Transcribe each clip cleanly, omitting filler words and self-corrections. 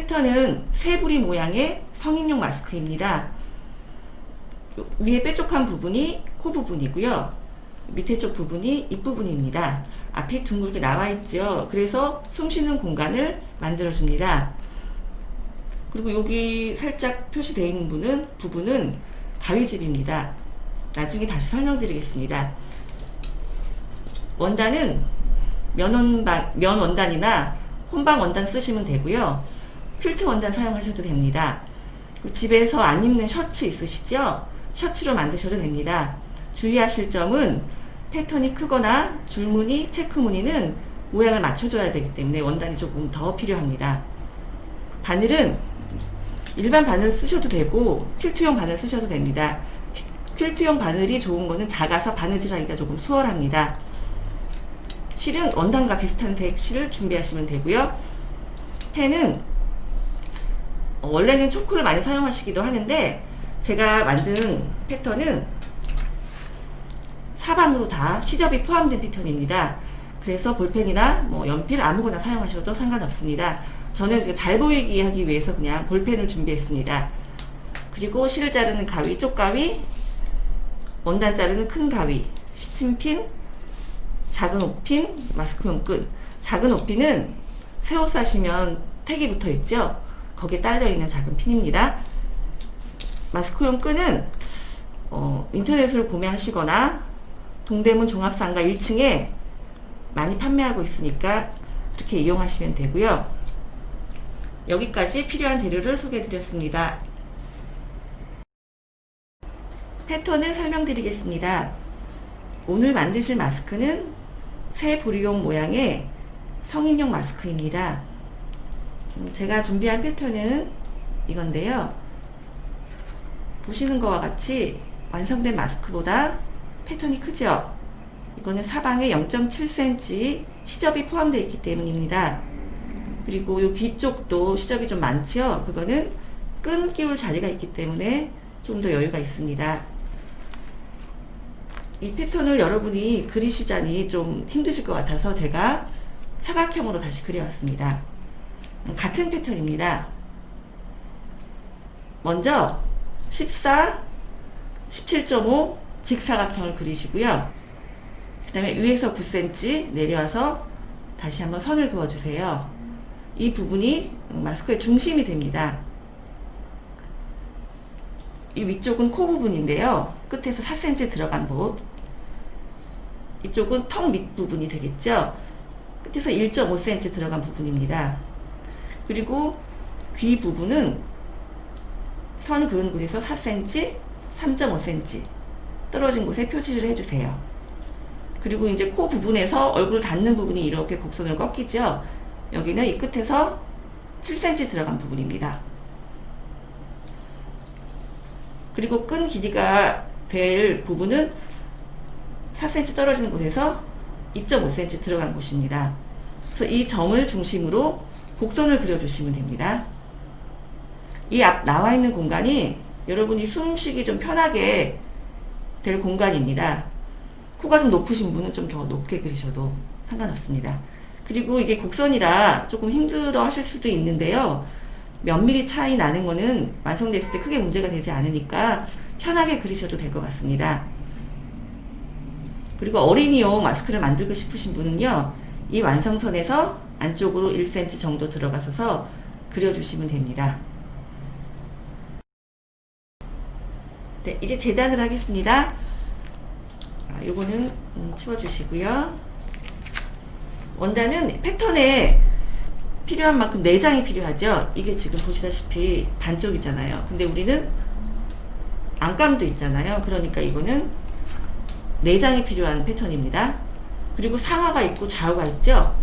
패턴은 새부리 모양의 성인용 마스크입니다. 위에 뾰족한 부분이 코 부분이고요. 밑에 쪽 부분이 입 부분입니다. 앞이 둥글게 나와 있죠. 그래서 숨 쉬는 공간을 만들어 줍니다. 그리고 여기 살짝 표시되어 있는 부분은 가위집입니다. 나중에 다시 설명드리겠습니다. 원단은 면 원단이나 혼방 원단 쓰시면 되고요. 퀼트 원단 사용하셔도 됩니다. 집에서 안 입는 셔츠 있으시죠? 셔츠로 만드셔도 됩니다. 주의하실 점은 패턴이 크거나 줄무늬, 체크무늬는 모양을 맞춰줘야 되기 때문에 원단이 조금 더 필요합니다. 바늘은 일반 바늘 쓰셔도 되고 퀼트용 바늘 쓰셔도 됩니다. 퀼트용 바늘이 좋은 거는 작아서 바느질하기가 조금 수월합니다. 실은 원단과 비슷한 색 실을 준비하시면 되고요. 펜은 원래는 초크를 많이 사용하시기도 하는데 제가 만든 패턴은 사방으로 다 시접이 포함된 패턴입니다. 그래서 볼펜이나 연필 아무거나 사용하셔도 상관없습니다. 저는 잘 보이게 하기 위해서 그냥 볼펜을 준비했습니다. 그리고 실을 자르는 가위, 쪽가위, 원단 자르는 큰 가위, 시침핀, 작은 옷핀, 마스크용 끈. 작은 옷핀은 새 옷 사시면 택이 붙어 있죠. 거기에 딸려 있는 작은 핀입니다. 마스크용 끈은 인터넷으로 구매하시거나 동대문 종합상가 1층에 많이 판매하고 있으니까 그렇게 이용하시면 되고요. 여기까지 필요한 재료를 소개해 드렸습니다. 패턴을 설명드리겠습니다. 오늘 만드실 마스크는 새 부리용 모양의 성인용 마스크입니다. 제가 준비한 패턴은 이건데요. 보시는 것과 같이 완성된 마스크보다 패턴이 크죠? 이거는 사방에 0.7cm 시접이 포함되어 있기 때문입니다. 그리고 이 귀 쪽도 시접이 좀 많죠? 그거는 끈 끼울 자리가 있기 때문에 좀 더 여유가 있습니다. 이 패턴을 여러분이 그리시자니 좀 힘드실 것 같아서 제가 사각형으로 다시 그려왔습니다. 같은 패턴입니다. 먼저 14, 17.5 직사각형을 그리시고요. 그 다음에 위에서 9cm 내려와서 다시 한번 선을 그어주세요. 이 부분이 마스크의 중심이 됩니다. 이 위쪽은 코 부분인데요. 끝에서 4cm 들어간 곳. 이쪽은 턱 밑부분이 되겠죠. 끝에서 1.5cm 들어간 부분입니다. 그리고 귀 부분은 선 그은 곳에서 4cm, 3.5cm 떨어진 곳에 표시를 해주세요. 그리고 이제 코 부분에서 얼굴 닿는 부분이 이렇게 곡선을 꺾이죠. 여기는 이 끝에서 7cm 들어간 부분입니다. 그리고 끈 길이가 될 부분은 4cm 떨어지는 곳에서 2.5cm 들어간 곳입니다. 그래서 이 점을 중심으로 곡선을 그려주시면 됩니다. 이 앞 나와 있는 공간이 여러분이 숨쉬기 좀 편하게 될 공간입니다. 코가 좀 높으신 분은 좀 더 높게 그리셔도 상관없습니다. 그리고 이게 곡선이라 조금 힘들어 하실 수도 있는데요. 몇 미리 차이 나는 거는 완성됐을 때 크게 문제가 되지 않으니까 편하게 그리셔도 될 것 같습니다. 그리고 어린이용 마스크를 만들고 싶으신 분은요, 이 완성선에서 안쪽으로 1cm 정도 들어가셔서 그려주시면 됩니다. 네, 이제 재단을 하겠습니다. 요거는 치워주시고요. 원단은 패턴에 필요한 만큼 4장이 필요하죠. 이게 지금 보시다시피 반쪽이잖아요. 근데 우리는 안감도 있잖아요. 그러니까 이거는 4장이 필요한 패턴입니다. 그리고 상하가 있고 좌우가 있죠.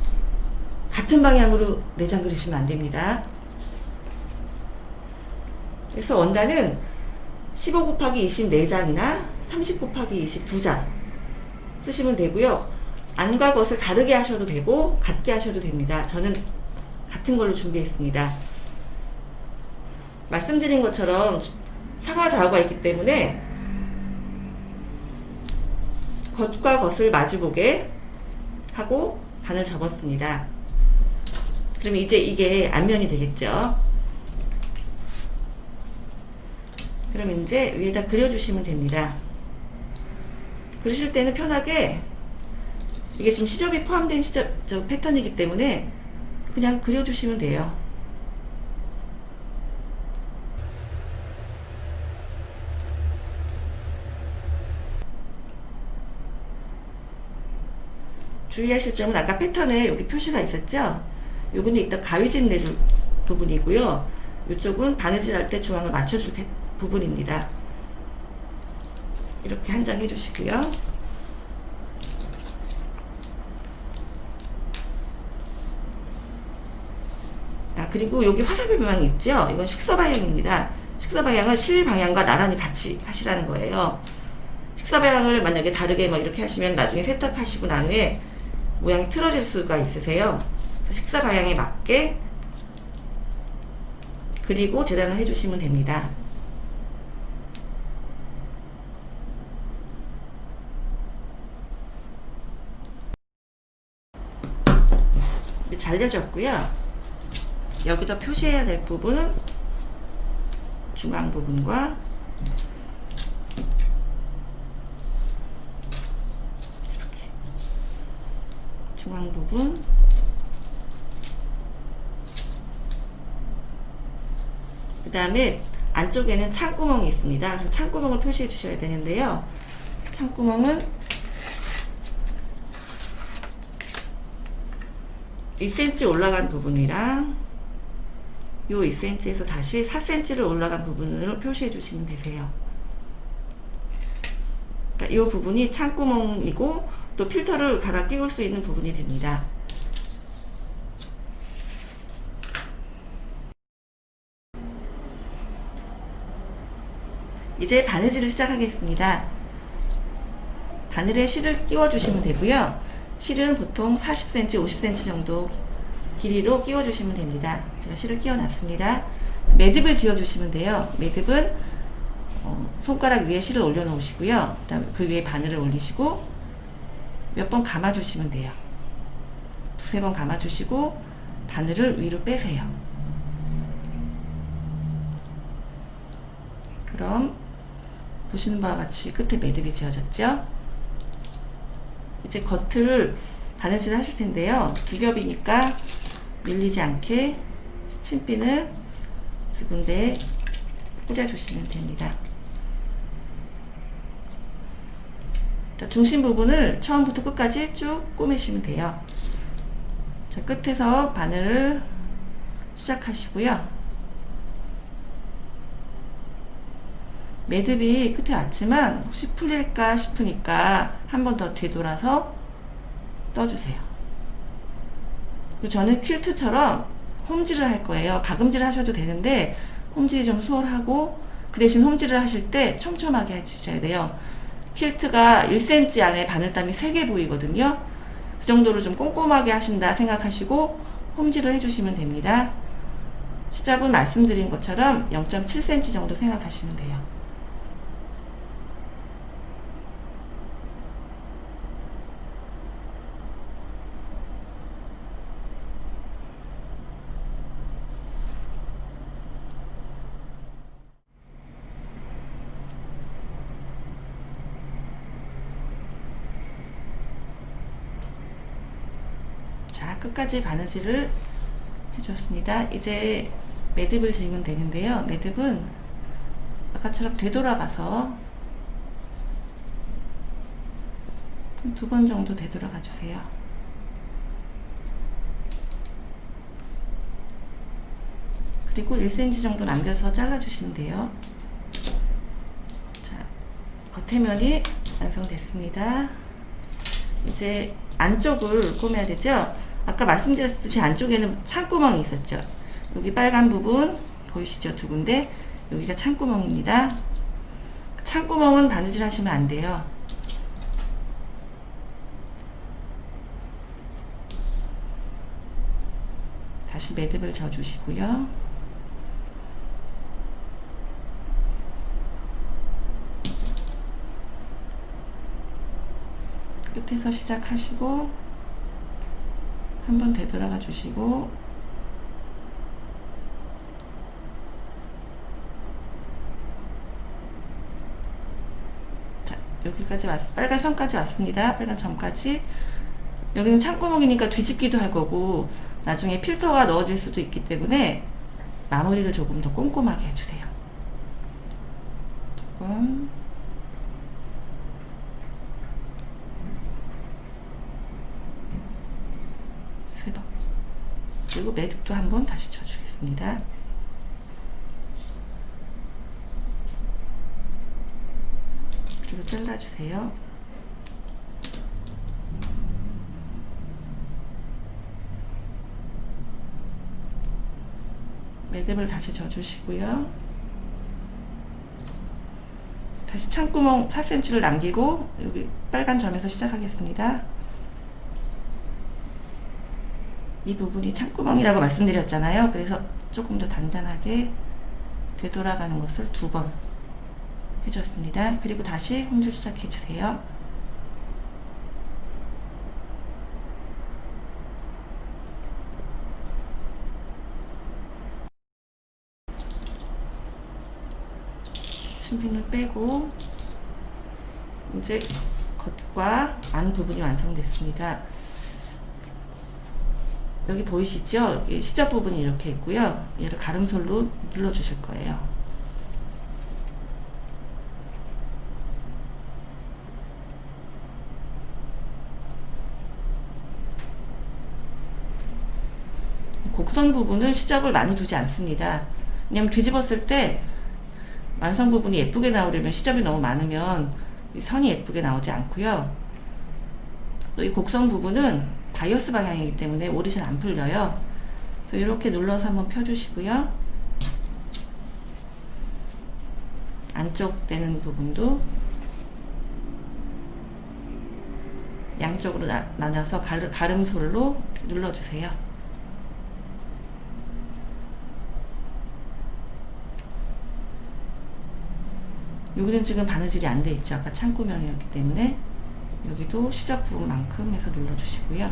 같은 방향으로 4장 그리시면 안 됩니다. 그래서 원단은 15 곱하기 20 4장이나 30 곱하기 20 2장 쓰시면 되고요. 안과 겉을 다르게 하셔도 되고 같게 하셔도 됩니다. 저는 같은 걸로 준비했습니다. 말씀드린 것처럼 상하 좌우가 있기 때문에 겉과 겉을 마주보게 하고 반을 접었습니다. 그럼 이제 이게 앞면이 되겠죠. 그럼 이제 위에다 그려주시면 됩니다. 그러실 때는 편하게, 이게 지금 시접이 포함된 저 패턴이기 때문에 그냥 그려주시면 돼요. 주의하실 점은 아까 패턴에 여기 표시가 있었죠? 요거는 이따 가위질 내줄 부분이고요. 이쪽은 바느질 할 때 중앙을 맞춰줄 부분입니다. 이렇게 한 장 해주시고요. 그리고 여기 화살표 방향이 있죠? 이건 식서 방향입니다. 식서 방향은 실 방향과 나란히 같이 하시라는 거예요. 식서 방향을 만약에 다르게 이렇게 하시면 나중에 세탁하시고 난 후에 모양이 틀어질 수가 있으세요. 식사 방향에 맞게 그리고 재단을 해주시면 됩니다. 잘려졌고요. 여기다 표시해야 될 부분, 중앙 부분과 이렇게 중앙 부분, 그 다음에 안쪽에는 창구멍이 있습니다. 그래서 창구멍을 표시해 주셔야 되는데요. 창구멍은 2cm 올라간 부분이랑 요 2cm에서 다시 4cm를 올라간 부분으로 표시해 주시면 되세요. 그러니까 이 부분이 창구멍이고 또 필터를 갈아 끼울 수 있는 부분이 됩니다. 이제 바느질을 시작하겠습니다. 바늘에 실을 끼워 주시면 되고요. 실은 보통 40cm, 50cm 정도 길이로 끼워 주시면 됩니다. 제가 실을 끼워 놨습니다. 매듭을 지어 주시면 돼요. 매듭은 손가락 위에 실을 올려 놓으시고요. 그다음에 그 위에 바늘을 올리시고 몇 번 감아 주시면 돼요. 두세 번 감아 주시고 바늘을 위로 빼세요. 그럼 보시는 바와 같이 끝에 매듭이 지어졌죠? 이제 겉을 바느질 하실 텐데요. 두 겹이니까 밀리지 않게 시침핀을 두 군데 꽂아주시면 됩니다. 자, 중심 부분을 처음부터 끝까지 쭉 꼬매시면 돼요. 자, 끝에서 바늘을 시작하시고요. 매듭이 끝에 왔지만 혹시 풀릴까 싶으니까 한 번 더 되돌아서 떠주세요. 그리고 저는 퀼트처럼 홈질을 할 거예요. 가금질 하셔도 되는데 홈질이 좀 수월하고 그 대신 홈질을 하실 때 촘촘하게 해주셔야 돼요. 퀼트가 1cm 안에 바늘땀이 3개 보이거든요. 그 정도로 좀 꼼꼼하게 하신다 생각하시고 홈질을 해주시면 됩니다. 시접은 말씀드린 것처럼 0.7cm 정도 생각하시면 돼요. 자, 끝까지 바느질을 해줬습니다. 이제 매듭을 지으면 되는데요. 매듭은 아까처럼 되돌아가서 두 번 정도 되돌아가 주세요. 그리고 1cm 정도 남겨서 잘라주시면 돼요. 자, 겉에면이 완성됐습니다. 이제 안쪽을 꼬매야 되죠? 아까 말씀드렸듯이 안쪽에는 창구멍이 있었죠? 여기 빨간 부분 보이시죠? 두 군데. 여기가 창구멍입니다. 창구멍은 바느질 하시면 안 돼요. 다시 매듭을 져 주시고요. 끝에서 시작하시고 한번 되돌아가 주시고 여기까지 빨간 선까지 왔습니다. 빨간 점까지. 여기는 창구멍이니까 뒤집기도 할 거고 나중에 필터가 넣어질 수도 있기 때문에 마무리를 조금 더 꼼꼼하게 해주세요. 두 번, 세 번, 그리고 매듭도 한번 다시 쳐주겠습니다. 그리고 잘라주세요. 매듭을 다시 져주시고요. 다시 창구멍 4cm를 남기고 여기 빨간 점에서 시작하겠습니다. 이 부분이 창구멍이라고 말씀드렸잖아요. 그래서 조금 더 단단하게 되돌아가는 것을 2번 해줬습니다. 그리고 다시 홍질 시작해주세요. 신핀을 빼고 이제 겉과 안 부분이 완성됐습니다. 여기 보이시죠? 여기 시접 부분이 이렇게 있고요. 얘를 가름솔로 눌러주실 거예요. 곡선 부분은 시접을 많이 두지 않습니다. 왜냐면 뒤집었을 때 완성 부분이 예쁘게 나오려면 시접이 너무 많으면 선이 예쁘게 나오지 않고요. 또 이 곡선 부분은 바이어스 방향이기 때문에 올이 잘 안 풀려요. 그래서 이렇게 눌러서 한번 펴주시고요. 안쪽 되는 부분도 양쪽으로 나눠서 가름솔로 눌러주세요. 여기는 지금 바느질이 안 돼 있죠. 아까 창구명이었기 때문에 여기도 시접 부분만큼 해서 눌러주시고요.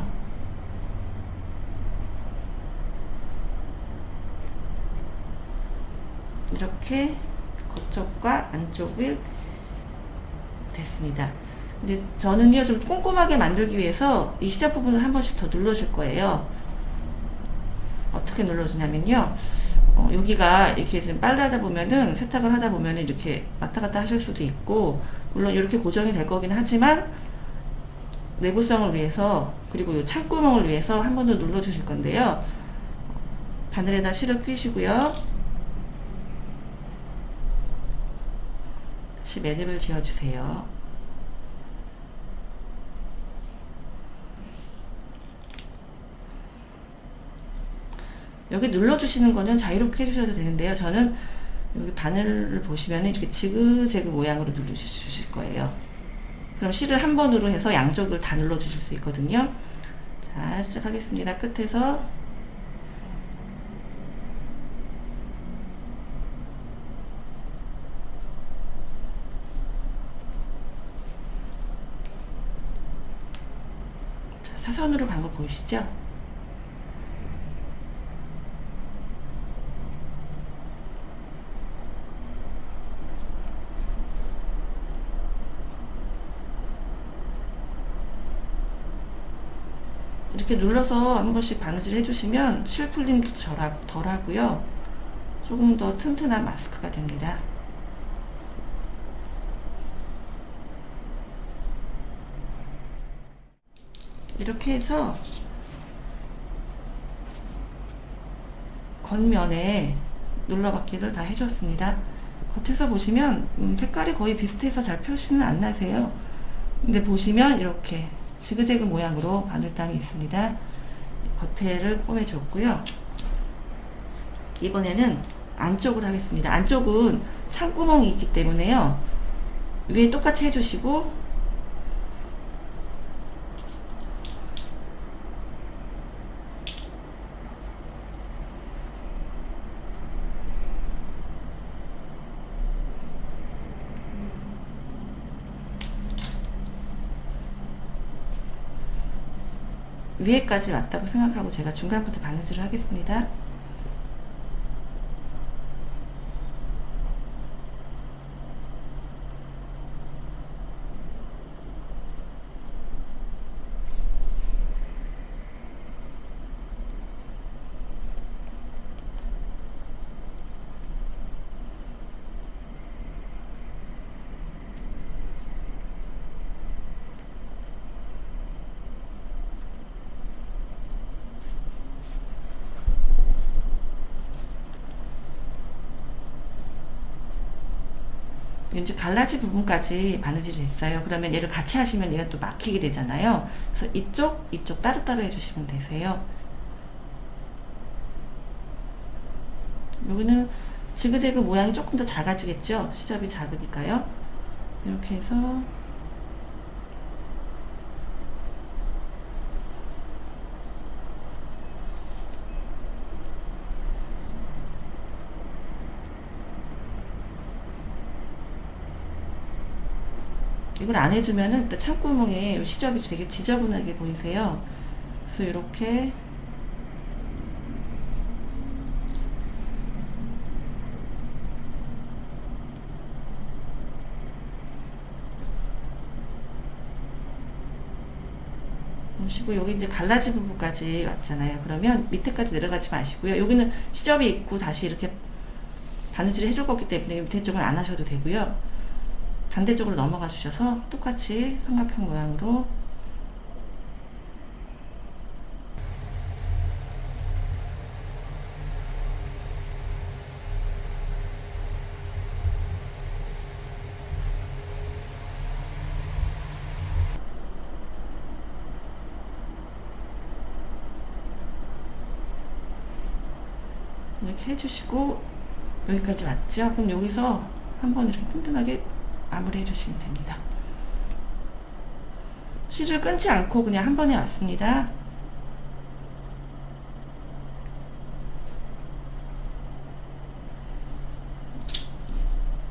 이렇게 겉쪽과 안쪽을 됐습니다. 근데 저는요 좀 꼼꼼하게 만들기 위해서 이 시접 부분을 한 번씩 더 눌러줄 거예요. 어떻게 눌러주냐면요. 여기가 이렇게 지금 빨래하다 보면은 세탁을 하다 보면은 이렇게 왔다 갔다 하실 수도 있고 물론 이렇게 고정이 될 거긴 하지만 내부성을 위해서 그리고 이 창구멍을 위해서 한 번 더 눌러 주실 건데요. 바늘에다 실을 끼시고요. 다시 매듭을 지어 주세요. 여기 눌러주시는 거는 자유롭게 해주셔도 되는데요. 저는 여기 바늘을 보시면 이렇게 지그재그 모양으로 눌러주실 거예요. 그럼 실을 한 번으로 해서 양쪽을 다 눌러주실 수 있거든요. 자, 시작하겠습니다. 끝에서 자, 사선으로 간 거 보이시죠? 이렇게 눌러서 한 번씩 바느질 해주시면 실 풀림도 덜 하고요. 조금 더 튼튼한 마스크가 됩니다. 이렇게 해서 겉면에 눌러받기를 다 해줬습니다. 겉에서 보시면 색깔이 거의 비슷해서 잘 표시는 안 나세요. 근데 보시면 이렇게 지그재그 모양으로 바늘땀이 있습니다. 겉에를 꿰매줬고요. 이번에는 안쪽을 하겠습니다. 안쪽은 창구멍이 있기 때문에요. 위에 똑같이 해주시고 위에까지 왔다고 생각하고 제가 중간부터 바느질을 하겠습니다. 이제 갈라진 부분까지 바느질을 했어요. 그러면 얘를 같이 하시면 얘가 또 막히게 되잖아요. 그래서 이쪽 따로따로 해주시면 되세요. 여기는 지그재그 모양이 조금 더 작아지겠죠? 시접이 작으니까요. 이렇게 해서 이걸 안 해주면은 또 창구멍에 시접이 되게 지저분하게 보이세요. 그래서 이렇게 보시고, 여기 이제 갈라진 부분까지 왔잖아요. 그러면 밑에까지 내려가지 마시고요. 여기는 시접이 있고 다시 이렇게 바느질을 해줄 거기 때문에 밑에 쪽은 안 하셔도 되고요. 반대쪽으로 넘어가 주셔서 똑같이 삼각형 모양으로 이렇게 해주시고, 여기까지 왔죠? 그럼 여기서 한번 이렇게 튼튼하게 마무리 해주시면 됩니다. 실을 끊지 않고 그냥 한 번에 왔습니다.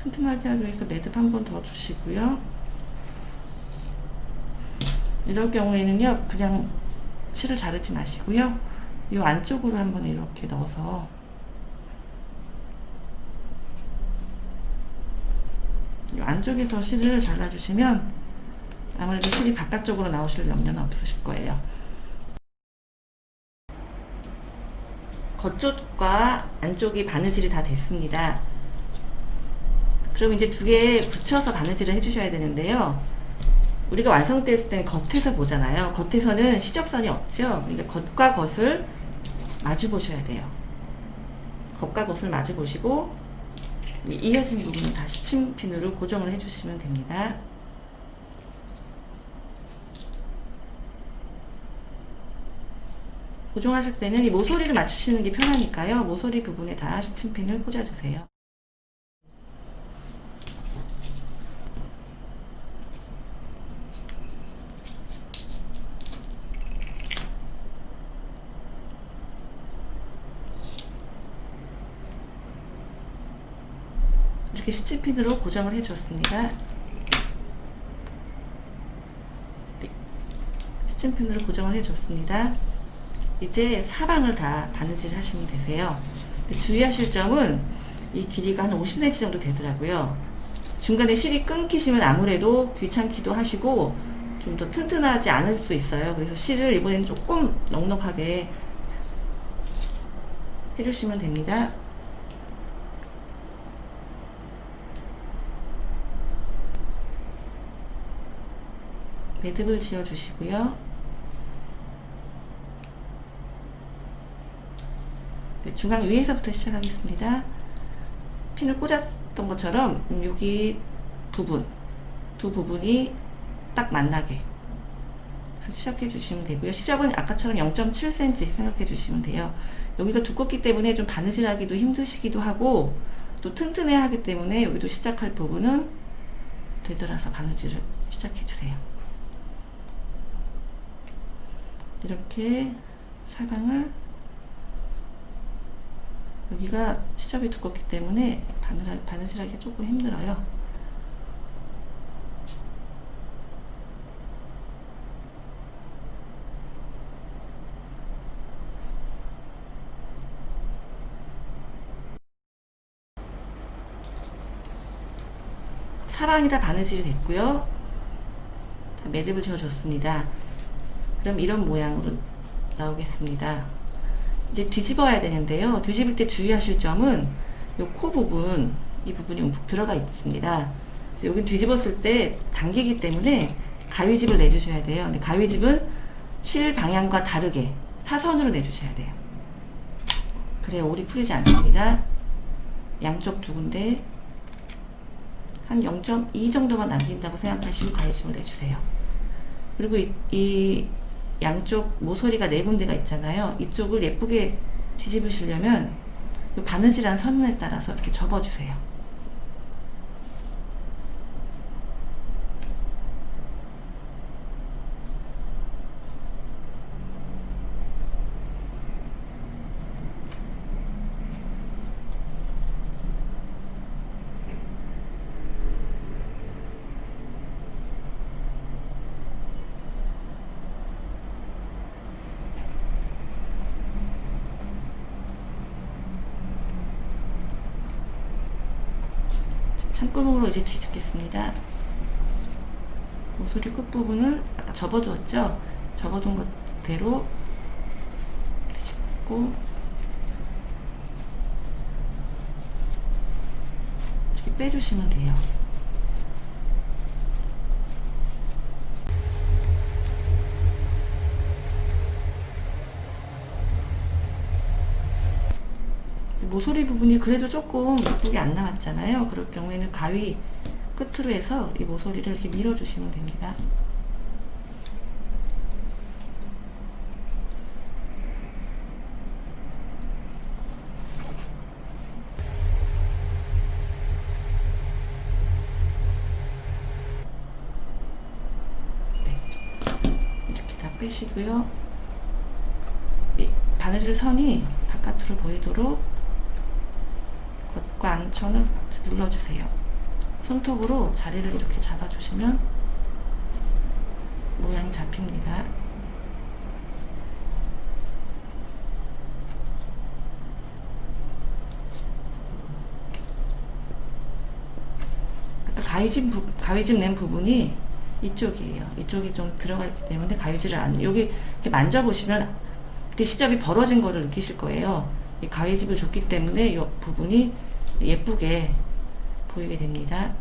튼튼하게 하기 위해서 매듭 한 번 더 주시고요. 이럴 경우에는요, 그냥 실을 자르지 마시고요, 이 안쪽으로 한번 이렇게 넣어서 이 안쪽에서 실을 잘라주시면 아무래도 실이 바깥쪽으로 나오실 염려는 없으실 거예요. 겉쪽과 안쪽이 바느질이 다 됐습니다. 그럼 이제 두 개 붙여서 바느질을 해주셔야 되는데요. 우리가 완성됐을 때는 겉에서 보잖아요. 겉에서는 시접선이 없죠. 그러니까 겉과 겉을 마주 보셔야 돼요. 겉과 겉을 마주 보시고 이어진 부분은 다시 침핀으로 고정을 해주시면 됩니다. 고정하실 때는 이 모서리를 맞추시는 게 편하니까요. 모서리 부분에 다 시침핀을 꽂아주세요. 이렇게 시침핀으로 고정을 해주었습니다. 네, 시침핀으로 고정을 해줬습니다. 이제 사방을 다 바느질 하시면 되세요. 주의하실 점은 이 길이가 한 50cm 정도 되더라고요. 중간에 실이 끊기시면 아무래도 귀찮기도 하시고 좀 더 튼튼하지 않을 수 있어요. 그래서 실을 이번에는 조금 넉넉하게 해주시면 됩니다. 매듭을 지어 주시고요. 네, 중앙 위에서부터 시작하겠습니다. 핀을 꽂았던 것처럼 여기 부분, 두 부분이 딱 만나게 시작해 주시면 되고요. 시접은 아까처럼 0.7cm 생각해 주시면 돼요. 여기가 두껍기 때문에 좀 바느질하기도 힘드시기도 하고 또 튼튼해 하기 때문에 여기도 시작할 부분은 되돌아서 바느질을 시작해 주세요. 이렇게 사방을, 여기가 시접이 두껍기 때문에 바느질하기 조금 힘들어요. 사방이 다 바느질이 됐고요. 다 매듭을 지어줬습니다. 그럼 이런 모양으로 나오겠습니다. 이제 뒤집어야 되는데요. 뒤집을 때 주의하실 점은 이 코 부분, 이 부분이 움푹 들어가 있습니다. 여기 뒤집었을 때 당기기 때문에 가위집을 내주셔야 돼요. 근데 가위집은 실 방향과 다르게 사선으로 내주셔야 돼요. 그래야 올이 풀리지 않습니다. 양쪽 두 군데 한 0.2 정도만 남긴다고 생각하시고 가위집을 내주세요. 그리고 이 양쪽 모서리가 네 군데가 있잖아요. 이쪽을 예쁘게 뒤집으시려면 이 바느질한 선에 따라서 이렇게 접어주세요. 창구멍으로 이제 뒤집겠습니다. 모서리 끝부분을 아까 접어두었죠? 접어둔 것대로 뒤집고 이렇게 빼주시면 돼요. 모서리 부분이 그래도 조금 예쁘게 안 나왔잖아요. 그럴 경우에는 가위 끝으로 해서 이 모서리를 이렇게 밀어주시면 됩니다. 네, 이렇게 다 빼시고요. 이 바느질 선이 바깥으로 보이도록 겉과 안천을 같이 눌러주세요. 손톱으로 자리를 이렇게 잡아주시면 모양이 잡힙니다. 아까 가위집 낸 부분이 이쪽이에요. 이쪽이 좀 들어가 있기 때문에 가위질을 안, 여기 이렇게 만져보시면 시접이 벌어진 거를 느끼실 거예요. 이 가위집을 줬기 때문에 이 부분이 예쁘게 보이게 됩니다.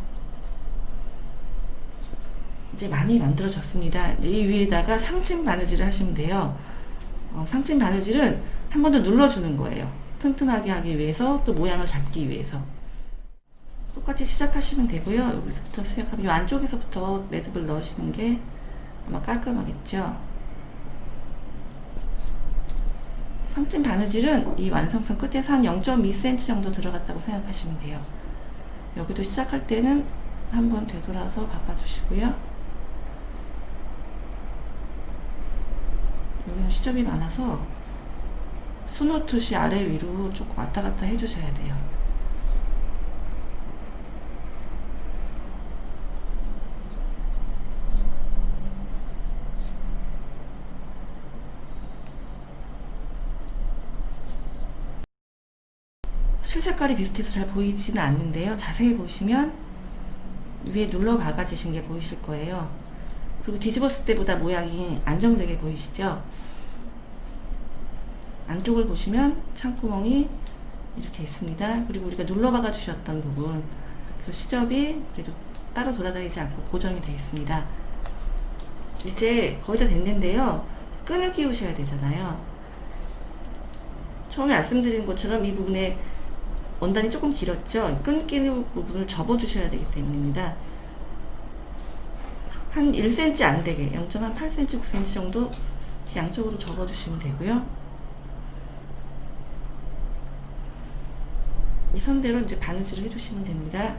이제 많이 만들어졌습니다. 이제 이 위에다가 상침 바느질을 하시면 돼요. 상침 바느질은 한 번 더 눌러주는 거예요. 튼튼하게 하기 위해서, 또 모양을 잡기 위해서. 똑같이 시작하시면 되고요. 여기서부터 시작하면 이 안쪽에서부터 매듭을 넣으시는 게 아마 깔끔하겠죠. 상침 바느질은 이 완성선 끝에서 한 0.2cm 정도 들어갔다고 생각하시면 돼요. 여기도 시작할 때는 한번 되돌아서 바꿔주시고요. 여기는 시접이 많아서 수놓듯이 아래 위로 조금 왔다 갔다 해주셔야 돼요. 실색깔이 비슷해서 잘 보이지는 않는데요. 자세히 보시면 위에 눌러 박아지신 게 보이실 거예요. 그리고 뒤집었을 때보다 모양이 안정되게 보이시죠? 안쪽을 보시면 창구멍이 이렇게 있습니다. 그리고 우리가 눌러 박아 주셨던 부분, 그 시접이 그래도 따로 돌아다니지 않고 고정이 되어 있습니다. 이제 거의 다 됐는데요. 끈을 끼우셔야 되잖아요. 처음에 말씀드린 것처럼 이 부분에 원단이 조금 길었죠? 끈 끼는 부분을 접어주셔야 되기 때문입니다. 한 1cm 안 되게 0.8cm, 9cm 정도 양쪽으로 접어주시면 되고요. 이 선대로 이제 바느질을 해주시면 됩니다.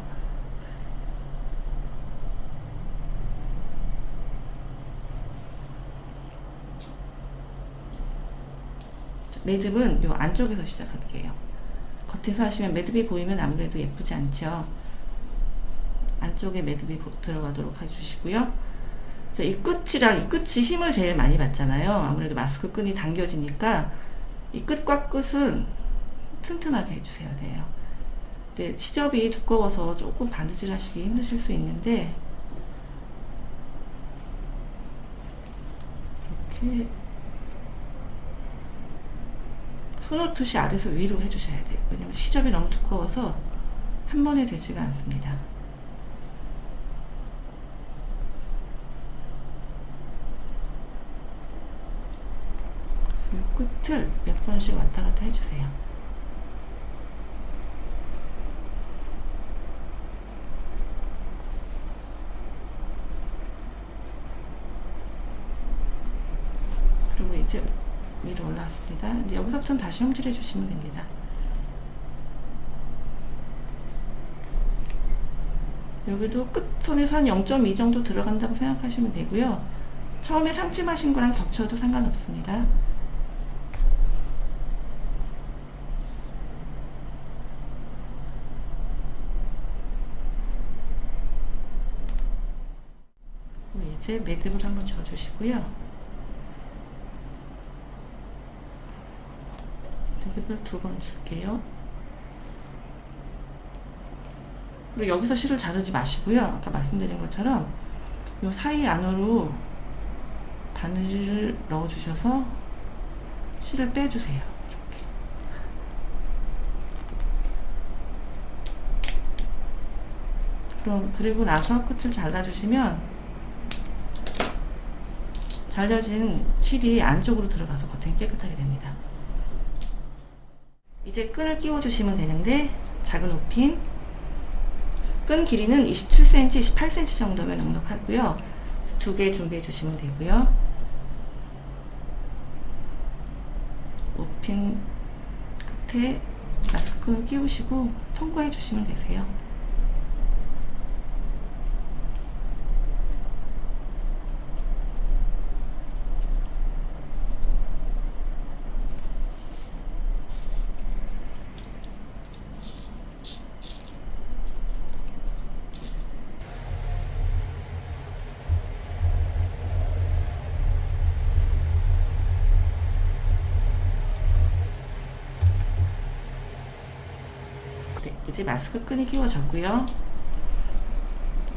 매듭은 요 안쪽에서 시작할게요. 겉에서 하시면 매듭이 보이면 아무래도 예쁘지 않죠. 안쪽에 매듭이 들어가도록 해주시고요. 자, 이 끝이랑 이 끝이 힘을 제일 많이 받잖아요. 아무래도 마스크 끈이 당겨지니까 이 끝과 끝은 튼튼하게 해주셔야 돼요. 근데 시접이 두꺼워서 조금 바느질 하시기 힘드실 수 있는데 이렇게 손오투시 아래서 위로 해주셔야 돼요. 왜냐면 시접이 너무 두꺼워서 한 번에 되지가 않습니다. 끝을 몇 번씩 왔다 갔다 해주세요. 이제 위로 올라왔습니다. 이제 여기서부터는 다시 형질해 주시면 됩니다. 여기도 끝선에서 한 0.2 정도 들어간다고 생각하시면 되고요. 처음에 상침하신 거랑 겹쳐도 상관없습니다. 이제 매듭을 한번 져주시고요. 매듭을 2번 줄게요. 그리고 여기서 실을 자르지 마시고요. 아까 말씀드린 것처럼 이 사이 안으로 바늘을 넣어주셔서 실을 빼주세요. 이렇게. 그리고 나서 끝을 잘라주시면 잘려진 실이 안쪽으로 들어가서 겉에 깨끗하게 됩니다. 이제 끈을 끼워주시면 되는데 작은 옷핀 끈 길이는 27cm, 28cm 정도면 넉넉하고요. 2개 준비해 주시면 되고요. 옷핀 끝에 마스크 끈을 끼우시고 통과해 주시면 되세요. 이제 마스크 끈이 끼워졌고요.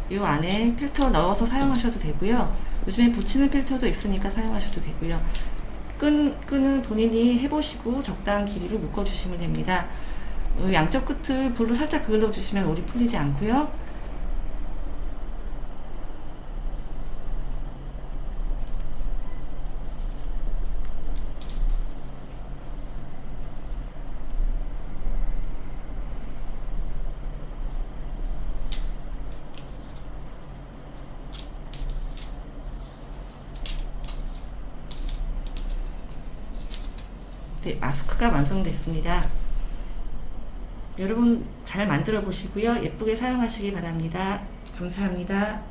이 안에 필터 넣어서 사용하셔도 되고요. 요즘에 붙이는 필터도 있으니까 사용하셔도 되고요. 끈은 본인이 해보시고 적당한 길이로 묶어주시면 됩니다. 양쪽 끝을 불로 살짝 그을러주시면 올이 풀리지 않고요. 네, 마스크가 완성됐습니다. 여러분 잘 만들어 보시고요. 예쁘게 사용하시기 바랍니다. 감사합니다.